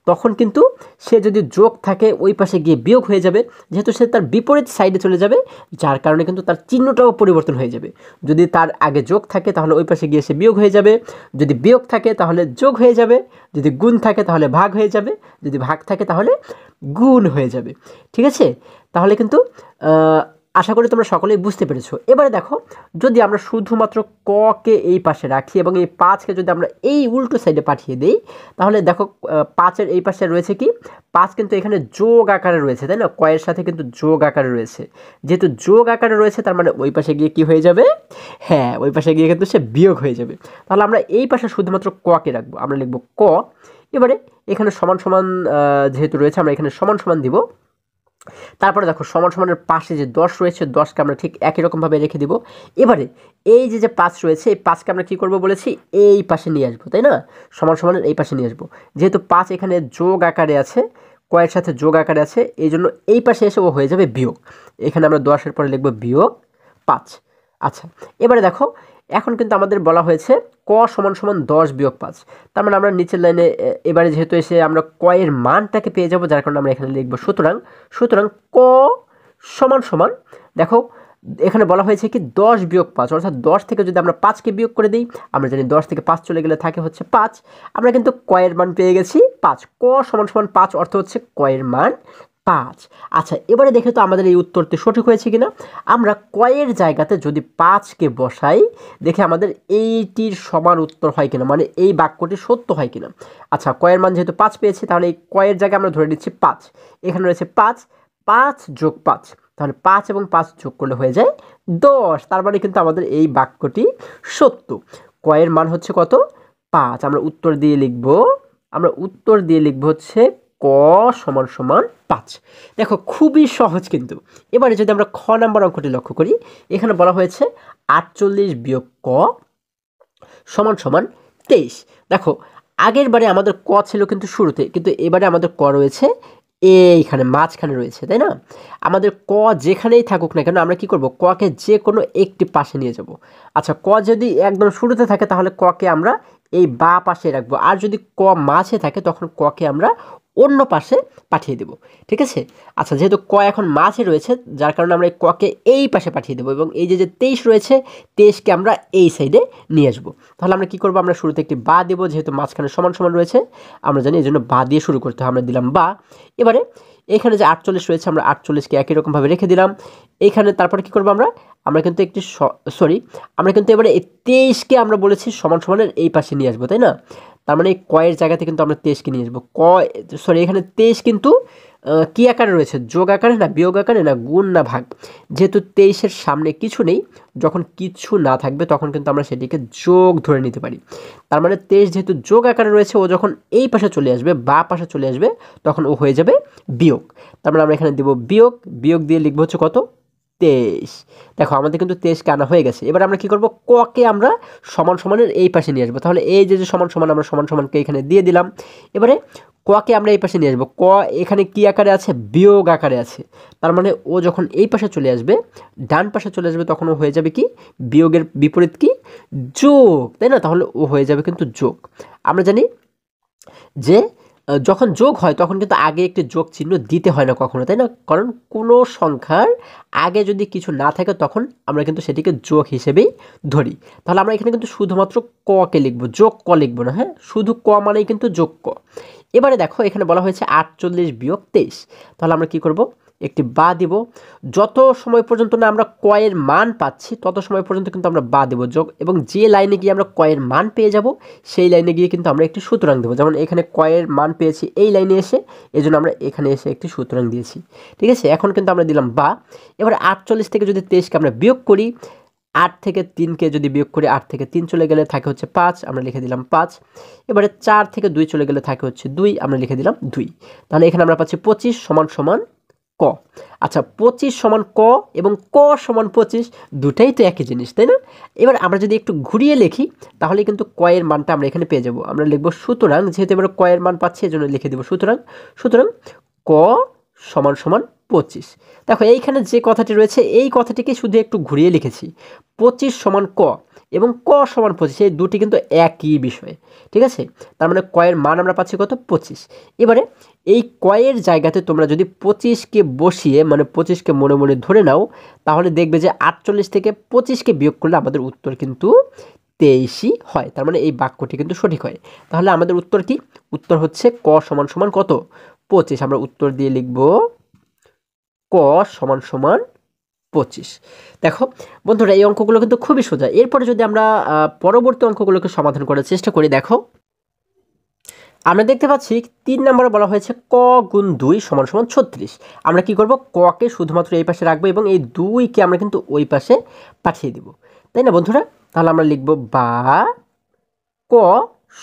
তখন কিন্তু সে যদি যোগ থাকে ওই পাশে গিয়ে বিয়োগ হয়ে যাবে, যেহেতু সে তার বিপরীত সাইডে চলে যাবে, যার কারণে কিন্তু তার চিহ্নটাও পরিবর্তন হয়ে যাবে। যদি তার আগে যোগ থাকে তাহলে ওই পাশে গিয়ে সে বিয়োগ হয়ে যাবে, যদি বিয়োগ থাকে তাহলে যোগ হয়ে যাবে, যদি গুণ থাকে তাহলে ভাগ হয়ে যাবে, যদি ভাগ থাকে তাহলে গুণ হয়ে যাবে। ঠিক আছে, তাহলে কিন্তু আশা করি তোমরা সকলেই বুঝতে পেরেছো। এবারে দেখো যদি আমরা শুধুমাত্র ককে এই পাশে রাখি এবং এই 5কে যদি আমরা এই উল্টো সাইডে পাঠিয়ে দিই, তাহলে দেখো 5-এর এই পাশে রয়েছে কি, 5 কিন্তু এখানে যোগ আকারে রয়েছে, তাই না? কয়ের সাথে কিন্তু যোগ আকারে রয়েছে, যেহেতু যোগ আকারে রয়েছে তার মানে ওই পাশে গিয়ে কি হয়ে যাবে, হ্যাঁ ওই পাশে গিয়ে কিন্তু সে বিয়োগ হয়ে যাবে। তাহলে আমরা এই পাশে শুধুমাত্র ককে রাখবো, আমরা লিখবো ক। এবারে এখানে সমান সমান যেহেতু রয়েছে আমরা এখানে সমান সমান দিব। তারপরে দেখো সমান সমানের পাশে যে 10 রয়েছে, 10কে আমরা ঠিক একই রকমভাবে রেখে দিব। এবারে এই যে 5 রয়েছে, এই 5কে আমরা কি করব বলেছি, এই পাশে নিয়ে আসবো, তাই না? সমান সমানের এই পাশে নিয়ে আসবো। যেহেতু 5 এখানে যোগ আকারে আছে, কয়ের সাথে যোগ আকারে আছে, এই জন্য এই পাশে এসে ও হয়ে যাবে বিয়োগ। এখানে আমরা 10-এর পরে লিখবো বিয়োগ 5। আচ্ছা, এবারে দেখো এখন কিন্তু আমাদের বলা হয়েছে ক সমান সমান 10 বিয়োগ 5। তার মানে আমরা নিচের লাইনে এবারে যেহেতু এসে আমরা কয়ের মানটাকে পেয়ে যাব, যার কারণে আমরা এখানে লিখবো সুতরাং ক সমান সমান, দেখো এখানে বলা হয়েছে কি 10 বিয়োগ 5, অর্থাৎ 10 থেকে যদি আমরা 5কে বিয়োগ করে দিই, আমরা জানি 10 থেকে 5 চলে গেলে থাকে 5। আমরা কিন্তু কয়ের মান পেয়ে গেছি 5। ক সমান সমান 5 অর্থ হচ্ছে কয়ের মান 5। আচ্ছা, এবারে দেখে তো আমাদের এই উত্তরটি সঠিক হয়েছে কিনা। আমরা কয়ের জায়গাতে যদি 5কে বসাই, দেখে আমাদের এইটির সমান উত্তর হয় কিনা, মানে এই বাক্যটি সত্য হয় কিনা। আচ্ছা, কয়ের মান যেহেতু 5 পেয়েছি, তাহলে এই কয়ের জায়গায় আমরা ধরে নিচ্ছি 5। এখানে রয়েছে 5 যোগ 5, তাহলে 5 এবং 5 যোগ করলে হয়ে যায় 10। তার মানে কিন্তু আমাদের এই বাক্যটি সত্য। কয়ের মান হচ্ছে কত, 5। আমরা উত্তর দিয়ে লিখব হচ্ছে ক সমান সমান 5। দেখো খুবই সহজ কিন্তু। এবারে যদি আমরা খ নাম্বার অঙ্কটি লক্ষ্য করি, এখানে বলা হয়েছে 48 বিয়োগ ক সমান সমান 23। দেখো আগের বারে আমাদের ক ছিল কিন্তু শুরুতে, কিন্তু এবারে আমাদের ক রয়েছে এইখানে মাঝখানে রয়েছে, তাই না? আমাদের ক যেখানেই থাকুক না কেন আমরা কি করব, ককে যে কোনো একটি পাশে নিয়ে যাব। আচ্ছা, ক যদি একদম শুরুতে থাকে তাহলে ককে আমরা এই বা পাশে রাখবো, আর যদি ক মাঝে থাকে তখন ককে আমরা অন্য পাশে পাঠিয়ে দেব। ঠিক আছে? আচ্ছা, যেহেতু ক এখন মাঝে রয়েছে যার কারণে আমরা এই ককে এই পাশে পাঠিয়ে দেবো, এবং এই যে 23 রয়েছে 23কে আমরা এই সাইডে নিয়ে আসবো। তাহলে আমরা কি করব, আমরা শুরুতে একটি বা দেবো, যেহেতু মাঝখানে সমান সমান রয়েছে আমরা জানি এই জন্য বা দিয়ে শুরু করতে হয়, আমরা দিলাম বা। এবারে এখানে যে 48 রয়েছে আমরা 48কে একই রকমভাবে রেখে দিলাম। এখানে তারপরে কি করবো, আমরা কিন্তু একটি আমরা কিন্তু এবারে এই 23কে আমরা বলেছি সমান সমানের এই পাশে নিয়ে আসবো, তাই না? তার মানে এই কয়ের জায়গাতে কিন্তু আমরা 23কে নিয়ে আসবো। এখানে 23 কিন্তু কি আকারে রয়েছে, যোগ আকারে না বিয়োগ আকারে না গুণ না ভাগ। যেহেতু 23-এর সামনে কিছু নেই, যখন কিছু না থাকবে তখন কিন্তু আমরা সেটিকে যোগ ধরে নিতে পারি। তার মানে 23 যেহেতু যোগ আকারে রয়েছে, ও যখন এই পাশে চলে আসবে বা পাশে চলে আসবে তখন ও হয়ে যাবে বিয়োগ। তার মানে আমরা এখানে দেবো বিয়োগ দিয়ে লিখবো হচ্ছে কত, 23। দেখো আমাদের কিন্তু 23কে আনা হয়ে গেছে। এবার আমরা কি করব, ককে আমরা সমান সমানের এই পাশে নিয়ে আসবো। তাহলে এই যে সমান সমান আমরা সমান সমানকে এখানে দিয়ে দিলাম। এবারে ককে আমরা এই পাশে নিয়ে আসবো, ক এখানে কি আকারে আছে, বিয়োগ আকারে আছে। তার মানে ও যখন এই পাশে চলে আসবে, ডান পাশে চলে আসবে, তখন ও হয়ে যাবে কি, বিয়োগের বিপরীত কি, যোগ, তাই না? তাহলে ও হয়ে যাবে কিন্তু যোগ। আমরা জানি যে যখন যোগ হয় তখন কিন্তু আগে একটি যোগ চিহ্ন দিতে হয় না কখনো, তাই না? কারণ কোনো সংখ্যার আগে যদি কিছু না থাকে তখন আমরা কিন্তু সেটিকে যোগ হিসেবেই ধরি। তাহলে আমরা এখানে কিন্তু শুধুমাত্র ককে লিখবো, যোগ ক লিখবো না, হ্যাঁ? শুধু ক মানেই কিন্তু যোগ ক। এবারে দেখো এখানে বলা হয়েছে 48 বিয়োগ 23। তাহলে আমরা কি করব, একটি বা দিব। যত সময় পর্যন্ত না আমরা কয়ের মান পাচ্ছি তত সময় পর্যন্ত কিন্তু আমরা বা দেব যোগ, এবং যে লাইনে গিয়ে আমরা কয়ের মান পেয়ে যাব সেই লাইনে গিয়ে কিন্তু আমরা একটি সুতরাং দেবো। যেমন এখানে কয়ের মান পেয়েছি এই লাইনে এসে, এই জন্য আমরা এখানে এসে একটি সুতরাং দিয়েছি। ঠিক আছে? এখন কিন্তু আমরা দিলাম বা। এবার 48 থেকে যদি 23কে আমরা বিয়োগ করি, 8 থেকে 3কে যদি বিয়োগ করি, 8 থেকে 3 চলে গেলে থাকে হচ্ছে 5, আমরা লিখে দিলাম 5। এবারে 4 থেকে 2 চলে গেলে থাকে হচ্ছে 2, আমরা লিখে দিলাম 2। তাহলে এখানে আমরা পাচ্ছি 25 সমান সমান ক। আচ্ছা, 25 সমান ক এবং ক সমান 25 দুটাই তো একই জিনিস, তাই না? এবার আমরা যদি একটু ঘুরিয়ে লিখি তাহলে কিন্তু ক এর মানটা আমরা এখানে পেয়ে যাব। আমরা লিখব সুতরাং, যেহেতু আমরা ক এর মান পাচ্ছি এজন্য লিখে দেব সুতরাং ক সমান সমান 25। দেখো এইখানে যে কথাটি রয়েছে এই কথাটিকে শুধু একটু ঘুরিয়ে লিখেছি। 25 সমান ক এবং ক সমান 25, এই দুটি কিন্তু একই বিষয়। ঠিক আছে? তার মানে কয়ের মান আমরা পাচ্ছি কত, 25। এবারে এই কয়ের জায়গাতে তোমরা যদি 25কে বসিয়ে, মানে 25কে মনে মনে ধরে নাও, তাহলে দেখবে যে 48 থেকে 25কে বিয়োগ করলে আমাদের উত্তর কিন্তু 23ই হয়। তার মানে এই বাক্যটি কিন্তু সঠিক হয়। তাহলে আমাদের উত্তর কি, উত্তর হচ্ছে ক সমান সমান কত, 25। আমরা উত্তর দিয়ে লিখব ক সমান সমান 25। দেখো বন্ধুরা, এই অঙ্কগুলো কিন্তু খুবই সোজা। এরপরে যদি আমরা পরবর্তী অঙ্কগুলোকে সমাধান করার চেষ্টা করি, দেখো আমরা দেখতে পাচ্ছি 3 নম্বরে বলা হয়েছে ক গুণ 2 সমান সমান 36। আমরা কি করব, ককে শুধুমাত্র এই পাশে রাখবো এবং এই 2কে আমরা কিন্তু ওই পাশে পাঠিয়ে দিব, তাই না বন্ধুরা? তাহলে আমরা লিখব বা ক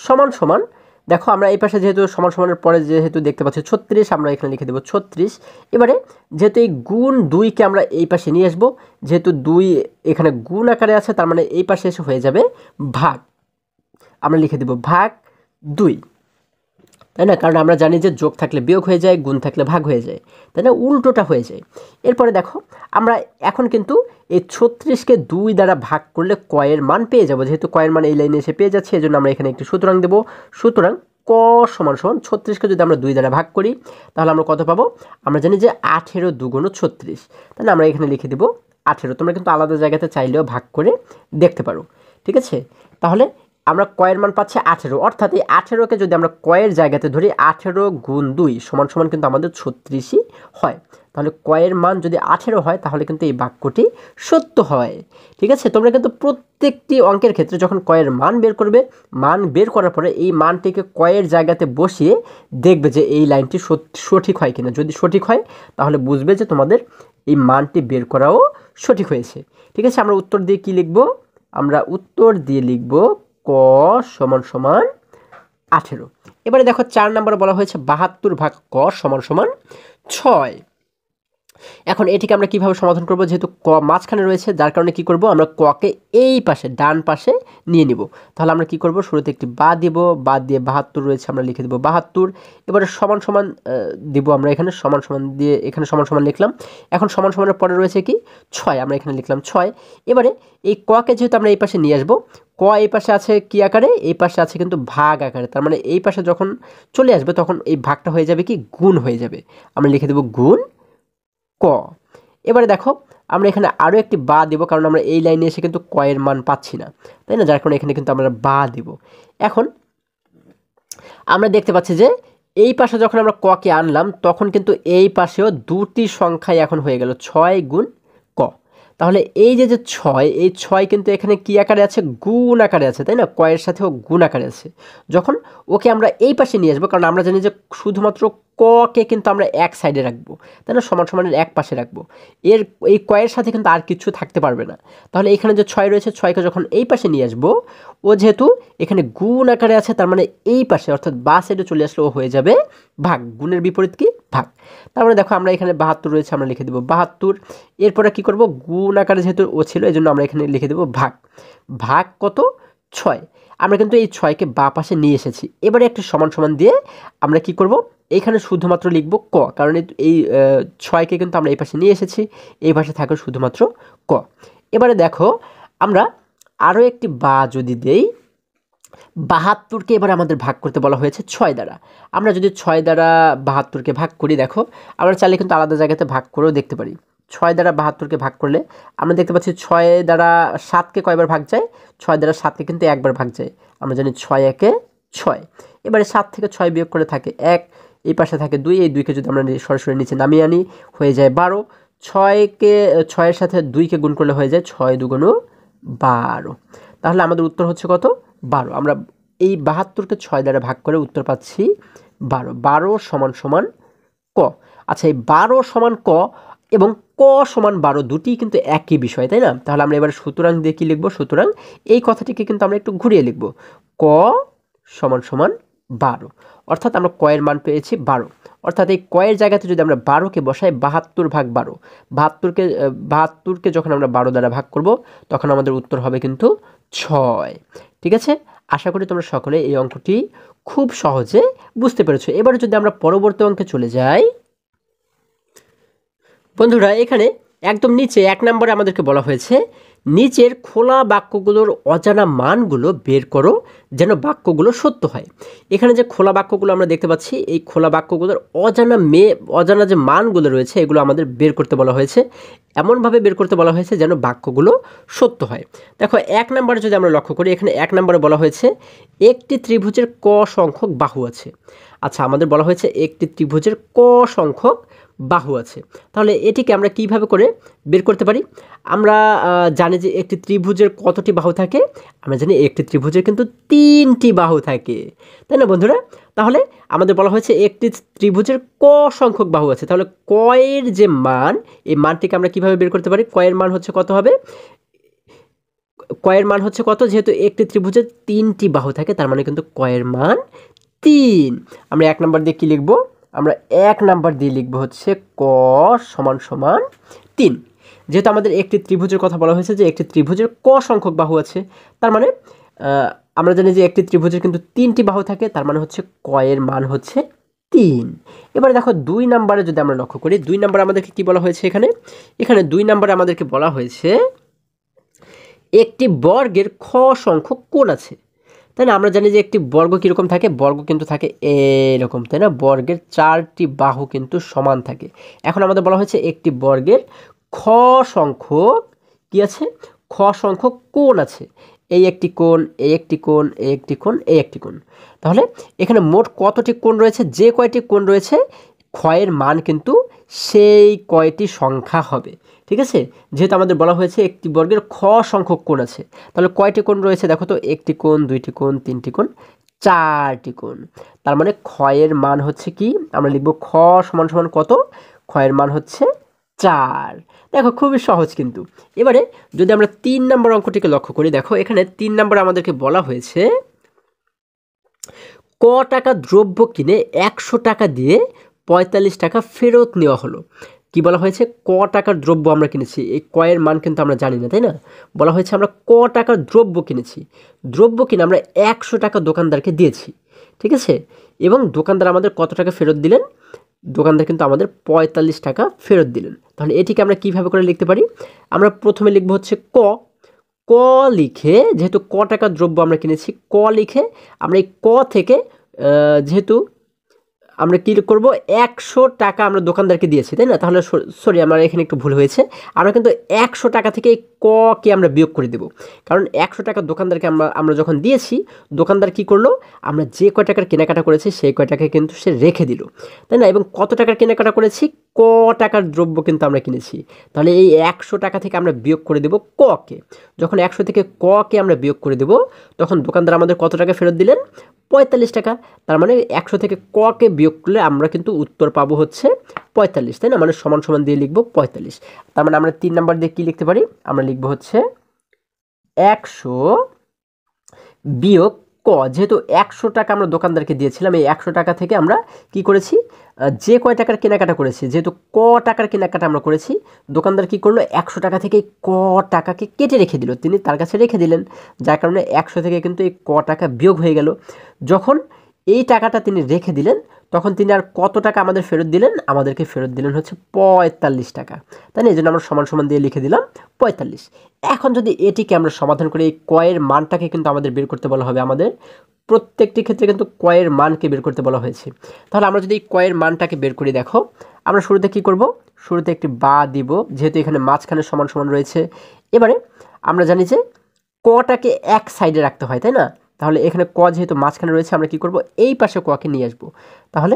সমান সমান, দেখো আমরা এই পাশে যেহেতু সমান সমানের পরে যেহেতু দেখতে পাচ্ছি 36, আমরা এখানে লিখে দেবো 36। এবারে যেহেতু এই গুণ 2কে আমরা এই পাশে নিয়ে আসবো, যেহেতু 2 এখানে গুণ আকারে আছে তার মানে এই পাশে এসে হয়ে যাবে ভাগ। আমরা লিখে দেব ভাগ 2, তাই না? কারণ আমরা জানি যে যোগ থাকলে বিয়োগ হয়ে যায়, গুণ থাকলে ভাগ হয়ে যায়, তাই না? উল্টোটা হয়ে যায়। এরপরে দেখো আমরা এখন কিন্তু এই 36কে 2 দ্বারা ভাগ করলে কয়ের মান পেয়ে যাব। যেহেতু কয়ের মান এই লাইনে এসে পেয়ে যাচ্ছে এজন্য আমরা এখানে একটি সুতরাং দেব। সুতরাং ক সমান সমান 36কে যদি আমরা 2 দ্বারা ভাগ করি তাহলে আমরা কত পাবো, আমরা জানি যে 18 দুগুণ 36, তাই না? আমরা এখানে লিখে দেব 18। তোমরা কিন্তু আলাদা জায়গাতে চাইলেও ভাগ করে দেখতে পারো। ঠিক আছে? তাহলে আমরা কয়ের মান পাচ্ছি 18, অর্থাৎ এই 18কে যদি আমরা কয়ের জায়গাতে ধরি 18 গুণ 2 সমান সমান কিন্তু আমাদের 36ই হয়। তাহলে কয়ের মান যদি 18 হয় তাহলে কিন্তু এই বাক্যটি সত্য হয়। ঠিক আছে? তোমরা কিন্তু প্রত্যেকটি অঙ্কের ক্ষেত্রে যখন কয়ের মান বের করবে, মান বের করার পরে এই মানটিকে কয়ের জায়গাতে বসিয়ে দেখবে যে এই লাইনটি সঠিক হয় কিনা। যদি সঠিক হয় তাহলে বুঝবে যে তোমাদের এই মানটি বের করাও সঠিক হয়েছে। ঠিক আছে? আমরা উত্তর দিয়ে কি লিখব, আমরা উত্তর দিয়ে লিখব ক সমান সমান 18। এবারে দেখো 4 নম্বরে বলা হয়েছে 72 ভাগ ক সমান সমান 6। এখন এটিকে আমরা কিভাবে সমাধান করব, যেহেতু ক মাঝখানে রয়েছে যার কারণে কি করব, আমরা ককে এই পাশে ডান পাশে নিয়ে নিব। তাহলে আমরা কি করব, শুরুতে একটি বা দিব, বাদ দিয়ে 72 রয়েছে আমরা লিখে দেব 72। এবারে সমান সমান দিব, আমরা এখানে সমান সমান দিয়ে এখানে সমান সমান লিখলাম। এখন সমান সমানের পরে রয়েছে কি 6, আমরা এখানে লিখলাম 6। এবারে এই ককে যেহেতু আমরা এই পাশে নিয়ে আসবো, ক এই পাশে আছে কি আকারে, এই পাশে আছে কিন্তু ভাগ আকারে, তার মানে এই পাশে যখন চলে আসবে তখন এই ভাগটা হয়ে যাবে কি গুণ হয়ে যাবে। আমরা লিখে দেব গুণ ক। এবারে দেখো আমরা এখানে আরও একটি বা দেব, কারণ আমরা এই লাইনে এসে কিন্তু ক এর মান পাচ্ছি না, তাই না, যার কারণে এখানে কিন্তু আমরা বা দেব। এখন আমরা দেখতে পাচ্ছি যে এই পাশে যখন আমরা ককে আনলাম তখন কিন্তু এই পাশেও দুটি সংখ্যাই এখন হয়ে গেল 6 গুণ ক। তাহলে এই যে 6, এই 6 কিন্তু এখানে কি আকারে আছে, গুণ আকারে আছে, তাই না, ক এর সাথেও গুণ আকারে আছে। যখন ওকে আমরা এই পাশে নিয়ে আসবো, কারণ আমরা জানি যে শুধুমাত্র ককে কিন্তু আমরা এক সাইডে রাখবো, তাই না, সমান সমানের এক পাশে রাখবো, এই কয়ের সাথে কিন্তু আর কিছু থাকতে পারবে না। তাহলে এখানে যে 6 রয়েছে, 6কে যখন এই পাশে নিয়ে আসবো, ও যেহেতু এখানে গুণ আকারে আছে তার মানে এই পাশে অর্থাৎ বা সাইডে চলে আসলে ও হয়ে যাবে ভাগ। গুণের বিপরীত কি ভাগ। তার মানে দেখো আমরা এখানে 72 রয়েছে, আমরা লিখে দেবো 72। এরপরে কি করব, গুণ আকারে যেহেতু ও ছিল এই জন্য আমরা এখানে লিখে দেবো ভাগ। ভাগ কত 6। আমরা কিন্তু এই 6কে বা পাশে নিয়ে এসেছি। এবারে একটা সমান সমান দিয়ে আমরা কি করব, এইখানে শুধুমাত্র লিখব ক, কারণ এই 6কে কিন্তু আমরা এই পাশে নিয়ে এসেছি, এই পাশে থাকে শুধুমাত্র ক। এবারে দেখো আমরা আরও একটি বা যদি দেই, 72কে এবার আমাদের ভাগ করতে বলা হয়েছে 6 দ্বারা। আমরা যদি 6 দ্বারা 72কে ভাগ করি, দেখো আমরা চাইলে কিন্তু আলাদা জায়গাতে ভাগ করেও দেখতে পারি। 6 দ্বারা 72কে ভাগ করলে আমরা দেখতে পাচ্ছি 6 দ্বারা 7কে কয়বার ভাগ যায়, 6 দ্বারা 7কে কিন্তু একবার ভাগ যায়। আমরা জানি 6 একে 6। এবারে 7 থেকে 6 বিয়োগ করে থাকে 1, এই পাশে থাকে 2, এই 2কে যদি আমরা সরাসরি নিচে নামিয়ে আনি হয়ে যায় 12। 6এর সাথে 2কে গুণ করলে হয়ে যায় 6 দুগুণ 12। তাহলে আমাদের উত্তর হচ্ছে কত, 12। আমরা এই 72কে 6 দ্বারা ভাগ করে উত্তর পাচ্ছি 12। 12 সমান সমান ক। আচ্ছা, এই 12 সমান ক এবং ক সমান 12 দুটি কিন্তু একই বিষয়, তাই না। তাহলে আমরা এবার সুতরাং দিয়ে কী লিখবো, সুতরাং এই কথাটিকে কিন্তু আমরা একটু ঘুরিয়ে লিখব, ক সমান সমান 12। অর্থাৎ আমরা ক এর মান পেয়েছি 12। অর্থাৎ এই কয়ের জায়গাতে যদি আমরা 12কে বসাই, 72 ভাগ 12, 72কে যখন আমরা 12 দ্বারা ভাগ করব তখন আমাদের উত্তর হবে কিন্তু 6। ঠিক আছে, আশা করি তোমরা সকলে এই অঙ্কটি খুব সহজে বুঝতে পেরেছো। এবারে যদি আমরা পরবর্তী অঙ্কে চলে যাই, বন্ধুরা এখানে একদম নিচে 1 নম্বরে আমাদেরকে বলা হয়েছে নিচের খোলা বাক্যগুলোর অজানা মানগুলো বের করো যেন বাক্যগুলো সত্য হয়। এখানে যে খোলা বাক্যগুলো আমরা দেখতে পাচ্ছি, এই খোলা বাক্যগুলোর অজানা যে মানগুলো রয়েছে এগুলো আমাদের বের করতে বলা হয়েছে, এমনভাবে বের করতে বলা হয়েছে যেন বাক্যগুলো সত্য হয়। দেখো 1 নম্বরে যদি আমরা লক্ষ্য করি, এখানে 1 নম্বরে বলা হয়েছে একটি ত্রিভুজের ক সংখ্যক বাহু আছে। আচ্ছা, আমাদের বলা হয়েছে একটি ত্রিভুজের ক সংখ্যক বাহু আছে। তাহলে এটিকে আমরা কিভাবে করে বের করতে পারি? আমরা জানি যে একটি ত্রিভুজের কতটি বাহু থাকে, আমরা জানি একটি ত্রিভুজের কিন্তু 3টি বাহু থাকে, তাই না বন্ধুরা। তাহলে আমাদের বলা হয়েছে একটি ত্রিভুজের ক সংখ্যক বাহু আছে। তাহলে ক এর যে মান, এই মানটিকে আমরা কিভাবে বের করতে পারি? ক এর মান হচ্ছে কত হবে, ক এর মান হচ্ছে কত, যেহেতু একটি ত্রিভুজের 3টি বাহু থাকে তার মানে কিন্তু ক এর মান 3। আমরা 1 নম্বর দিয়ে কি লিখবো, আমরা 1 নাম্বার দিয়ে লিখবো হচ্ছে ক সমান সমান 3। যেহেতু আমাদের একটি ত্রিভুজের কথা বলা হয়েছে যে একটি ত্রিভুজের ক সংখ্যক বাহু আছে, তার মানে আমরা জানি যে একটি ত্রিভুজের কিন্তু 3টি বাহু থাকে, তার মানে হচ্ছে ক এর মান হচ্ছে 3। এবারে দেখো 2 নম্বরে যদি আমরা লক্ষ্য করি, 2 নম্বরে আমাদেরকে কি বলা হয়েছে, এখানে 2 নম্বরে আমাদেরকে বলা হয়েছে একটি বর্গের খ সংখ্যক কোণ আছে, তাই না। আমরা জানি যে একটি বর্গ কীরকম থাকে, বর্গ কিন্তু থাকে এরকম, তাই না, বর্গের 4টি বাহু কিন্তু সমান থাকে। এখন আমাদের বলা হয়েছে একটি বর্গের খ সংখ্যক কি আছে, খ সংখ্যক কোণ আছে, এই একটি কোণ, এই একটি কোণ, এই একটি কোণ, এই একটি কোণ। তাহলে এখানে মোট কতটি কোণ রয়েছে, যে কয়টি কোণ রয়েছে ক্ষয়ের মান কিন্তু সেই কয়টি সংখ্যা হবে। ঠিক আছে, যেহেতু আমাদের বলা হয়েছে একটি বর্গের খ সংখ্যক কোণ আছে, তাহলে কয়টি কোণ রয়েছে দেখো তো, একটি কোণ, 2টি কোণ, 3টি কোণ, 4টি কোণ। তার মানে ক্ষয়ের মান হচ্ছে কি, আমরা লিখব খ সমান সমান কত, ক্ষয়ের মান হচ্ছে 4। দেখো খুবই সহজ কিন্তু। এবারে যদি আমরা 3 নম্বর অঙ্কটিকে লক্ষ্য করি, দেখো এখানে 3 নম্বরে আমাদেরকে বলা হয়েছে ক টাকা দ্রব্য কিনে 100 টাকা দিয়ে 45 টাকা ফেরত নেওয়া হলো। কি বলা হয়েছে? ক টাকার দ্রব্য আমরা কিনেছি। এই কয়ের মান কিন্তু আমরা জানি না, তাই না? বলা হয়েছে আমরা ক টাকার দ্রব্য কিনেছি। দ্রব্য কিনে আমরা 100 টাকা দোকানদারকে দিয়েছি, ঠিক আছে? এবং দোকানদার আমাদের কত টাকা ফেরত দিলেন? দোকানদার কিন্তু আমাদের 45 টাকা ফেরত দিলেন। তাহলে এটিকে আমরা কিভাবে করে লিখতে পারি? আমরা প্রথমে লিখবো হচ্ছে ক। ক লিখে, যেহেতু ক টাকার দ্রব্য আমরা কিনেছি, ক লিখে আমরা এই ক থেকে যেহেতু আমরা কী করব, 100 টাকা আমরা দোকানদারকে দিয়েছি, তাই না? তাহলে সরি, আমার এখানে একটু ভুল হয়েছে। আমরা কিন্তু 100 টাকা থেকে এই কে আমরা বিয়োগ করে দেব, কারণ 100 টাকা দোকানদারকে আমরা যখন দিয়েছি, দোকানদার কি করলো, আমরা যে কয় টাকার কেনাকাটা করেছি সেই কয় টাকা কিন্তু সে রেখে দিল, তাই না? এবং কত টাকার কেনাকাটা করেছি? ক টাকার দ্রব্য কিন্তু আমরা কিনেছি। তাহলে এই 100 টাকা থেকে আমরা বিয়োগ করে দেব কে। যখন 100 থেকে কে আমরা বিয়োগ করে দেব, তখন দোকানদার আমাদের কত টাকা ফেরত দিলেন? 45 টাকা। তার মানে 100 থেকে কে বিয়োগ করলে আমরা কিন্তু উত্তর পাবো হচ্ছে 45, তাই না? মানে সমান সমান দিয়ে লিখবো 45। তার মানে আমরা 3 নাম্বার দিয়ে কি লিখতে পারি? আমরা লিখবো হচ্ছে 100 বিয়োগ ক। যেহেতু 100 টাকা আমরা দোকানদারকে দিয়েছিলাম, এই 100 টাকা থেকে আমরা কি করেছি, যে কয় টাকার কেনাকাটা করেছি, যেহেতু ক টাকার কেনাকাটা আমরা করেছি, দোকানদার কি করলো, 100 টাকা থেকে ক টাকাকে কেটে রেখে দিল, তিনি তার কাছে রেখে দিলেন, যার কারণে 100 থেকে কিন্তু এই ক টাকা বিয়োগ হয়ে গেল। যখন এই টাকাটা তিনি রেখে দিলেন, তখন তিনি আর কত টাকা আমাদের ফেরত দিলেন? আমাদেরকে ফেরত দিলেন হচ্ছে 45 টাকা, তাই না? এই জন্য আমরা সমান সমান দিয়ে লিখে দিলাম 45। এখন যদি এটিকে আমরা সমাধান করি, এই কয়ের মানটাকে কিন্তু আমাদের বের করতে বলা হবে। আমাদের প্রত্যেকটি ক্ষেত্রে কিন্তু কয়ের মানকে বের করতে বলা হয়েছে। তাহলে আমরা যদি এই কয়ের মানটাকে বের করি, দেখো আমরা শুরুতে কি করব, শুরুতে একটি বা দিব, যেহেতু এখানে মাঝখানে সমান সমান রয়েছে। এবারে আমরা জানি যে কটাকে এক সাইডে রাখতে হয়, তাই না? তাহলে এখানে ক যেহেতু মাঝখানে রয়েছে, আমরা কি করব, এই পাশে ককে নিয়ে আসবো। তাহলে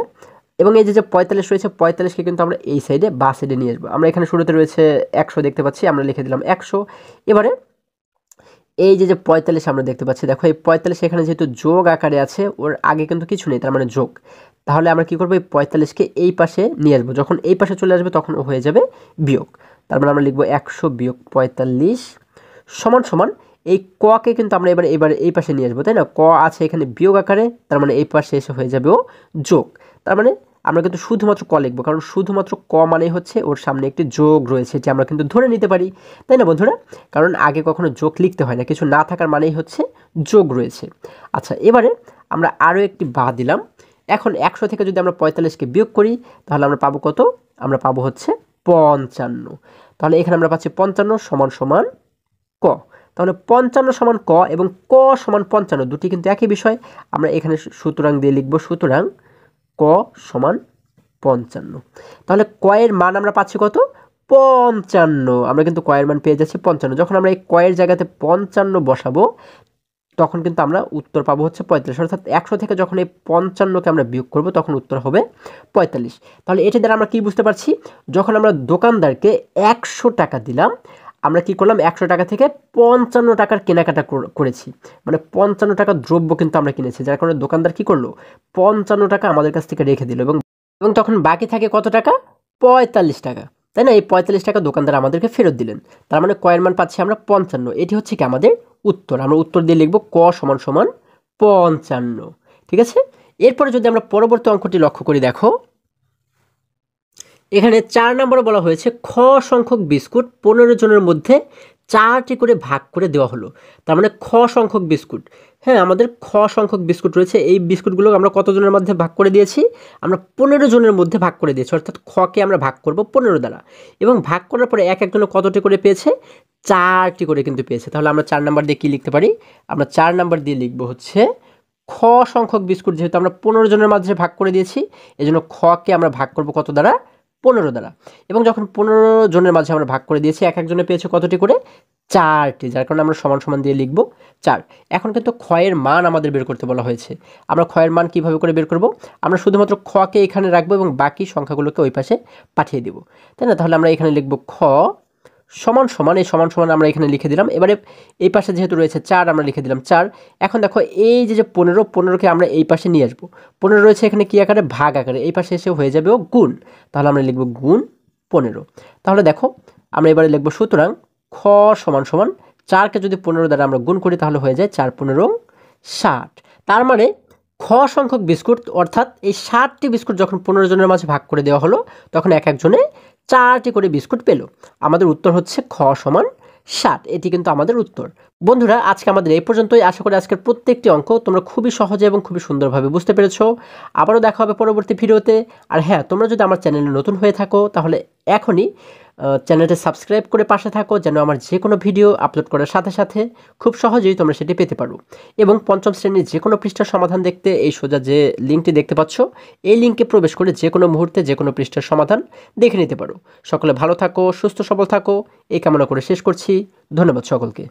এবং এই যে 45 রয়েছে, 45কে কিন্তু আমরা এই সাইডে বা সাইডে নিয়ে আসবো। আমরা এখানে শুরুতে রয়েছে 100 দেখতে পাচ্ছি, আমরা লিখে দিলাম 100। এবারে এই যে 45 আমরা দেখতে পাচ্ছি, দেখো এই 45 এখানে যেহেতু যোগ আকারে আছে, ওর আগে কিন্তু কিছু নেই, তার মানে যোগ। তাহলে আমরা কি করবো, এই 45কে এই পাশে নিয়ে আসবো। যখন এই পাশে চলে আসবে তখন ও হয়ে যাবে বিয়োগ। তার মানে আমরা লিখবো 100 বিয়োগ 45 সমান সমান এই ককে কিন্তু আমরা এবারে এই পাশে নিয়ে আসবো, তাই না? ক আছে এখানে বিয়োগ আকারে, তার মানে এই পাশে এসে হয়ে যাবে ও যোগ। তার মানে আমরা কিন্তু শুধুমাত্র ক লিখবো, কারণ শুধুমাত্র ক মানেই হচ্ছে ওর সামনে একটি যোগ রয়েছে, এটি আমরা কিন্তু ধরে নিতে পারি, তাই না বন্ধুরা? কারণ আগে কখনো যোগ লিখতে হয় না, কিছু না থাকার মানেই হচ্ছে যোগ রয়েছে। আচ্ছা, এবারে আমরা আরও একটি বা দিলাম। এখন 100 থেকে যদি আমরা 45কে বিয়োগ করি, তাহলে আমরা পাবো কত? আমরা পাবো হচ্ছে 55। তাহলে এখানে আমরা পাচ্ছি 55 সমান সমান ক। তাহলে 55 সমান ক এবং ক সমান 55, দুটি কিন্তু একই বিষয়। আমরা এখানে সুতরাং দিয়ে লিখবো, সুতরাং ক সমান 55। তাহলে কয়ের মান আমরা পাচ্ছি কত? 55। আমরা কিন্তু কয়ের মান পেয়ে যাচ্ছি 55। যখন আমরা এই কয়ের জায়গাতে 55 বসাবো, তখন কিন্তু আমরা উত্তর পাবো হচ্ছে 45। অর্থাৎ 100 থেকে যখন এই 55কে আমরা বিয়োগ করব, তখন উত্তর হবে 45। তাহলে এটি দ্বারা আমরা কি বুঝতে পারছি? যখন আমরা দোকানদারকে 100 টাকা দিলাম, আমরা কি করলাম, 100 টাকা থেকে 55 টাকার কেনাকাটা করেছি, মানে 55 টাকার দ্রব্য কিন্তু আমরা কিনেছি, যার কারণে দোকানদার কি করলো, 55 টাকা আমাদের কাছ থেকে রেখে দিল, এবং তখন বাকি থাকে কত টাকা? 45 টাকা, তাই না? এই 45 টাকা দোকানদার আমাদেরকে ফেরত দিলেন। তার মানে কয়ের মান পাচ্ছি আমরা 55। এটি হচ্ছে কি আমাদের উত্তর। আমরা উত্তর দিয়ে লিখব ক সমান সমান 55, ঠিক আছে? এরপরে যদি আমরা পরবর্তী অঙ্কটি লক্ষ্য করি, দেখো এখানে 4 নম্বরে বলা হয়েছে খ সংখ্যক বিস্কুট 15 জনের মধ্যে 4টি করে ভাগ করে দেওয়া হলো। তার মানে খ সংখ্যক বিস্কুট, হ্যাঁ আমাদের খ সংখ্যক বিস্কুট রয়েছে, এই বিস্কুটগুলো আমরা কতজনের মধ্যে ভাগ করে দিয়েছি? আমরা 15 জনের মধ্যে ভাগ করে দিয়েছি, অর্থাৎ খকে আমরা ভাগ করব 15 দ্বারা, এবং ভাগ করার পরে এক একজনে কতটি করে পেয়েছে? 4টি করে কিন্তু পেয়েছে। তাহলে আমরা 4 নাম্বার দিয়ে কি লিখতে পারি? আমরা 4 নাম্বার দিয়ে লিখবো হচ্ছে খ সংখ্যক বিস্কুট, যেহেতু আমরা 15 জনের মাঝে ভাগ করে দিয়েছি, এজন্য খকে আমরা ভাগ করব কত দ্বারা? 15 দ্বারা। এবং যখন 15 জনের মাঝে আমরা ভাগ করে দিয়েছি, এক একজনে পেয়েছে কতটি করে? 4টি, যার কারণে আমরা সমান সমান দিয়ে লিখব 4। এখন কিন্তু ক্ষয়ের মান আমাদের বের করতে বলা হয়েছে। আমরা ক্ষয়ের মান কিভাবে করে বের করব? আমরা শুধুমাত্র খকে এখানে রাখবো এবং বাকি সংখ্যাগুলোকে ওই পাশে পাঠিয়ে দেব, তাই না? তাহলে আমরা এখানে লিখব খ সমান সমান, এই সমান সমান আমরা এখানে লিখে দিলাম। এবারে এই পাশে যেহেতু রয়েছে 4, আমরা লিখে দিলাম 4। এখন দেখো এই যে 15কে আমরা এই পাশে নিয়ে আসবো। 15 রয়েছে এখানে কি আকারে? ভাগ আকারে, এই পাশে এসে হয়ে যাবে ও গুণ। তাহলে আমরা লিখব গুণ 15। তাহলে দেখো আমরা এবারে লিখব সুতরাং খ সমান সমান 4কে যদি 15 দ্বারা আমরা গুণ করি তাহলে হয়ে যায় 4 15 60। তার মানে খ সংখ্যক বিস্কুট অর্থাৎ এই 60টি বিস্কুট যখন 15 জনের মাঝে ভাগ করে দেওয়া হলো তখন এক একজনে 4টি করে বিস্কুট পেল। আমাদের উত্তর হচ্ছে খ সমান 60। এটি কিন্তু আমাদের উত্তর। বন্ধুরা আজকে আমাদের এই পর্যন্তই। আশা করি আজকের প্রত্যেকটি অঙ্ক তোমরা খুবই সহজে এবং খুবই সুন্দরভাবে বুঝতে পেরেছো। আবারও দেখা হবে পরবর্তী ভিডিওতে। আর হ্যাঁ, তোমরা যদি আমার চ্যানেলে নতুন হয়ে থাকো তাহলে এখনই চ্যানেলটি সাবস্ক্রাইব করে পাশে থাকো, যেন আমার যে কোনো ভিডিও আপলোড করার সাথে সাথে খুব সহজেই তোমরা সেটি পেতে পারো। এবং পঞ্চম শ্রেণীর যে কোনো পৃষ্ঠার সমাধান দেখতে এই সোজা যে লিঙ্কটি দেখতে পাচ্ছ এই লিঙ্কে প্রবেশ করে যে কোনো মুহূর্তে যে কোনো পৃষ্ঠার সমাধান দেখে নিতে পারো। সকলে ভালো থাকো, সুস্থ সবল থাকো, এই কামনা করে শেষ করছি। ধন্যবাদ সকলকে।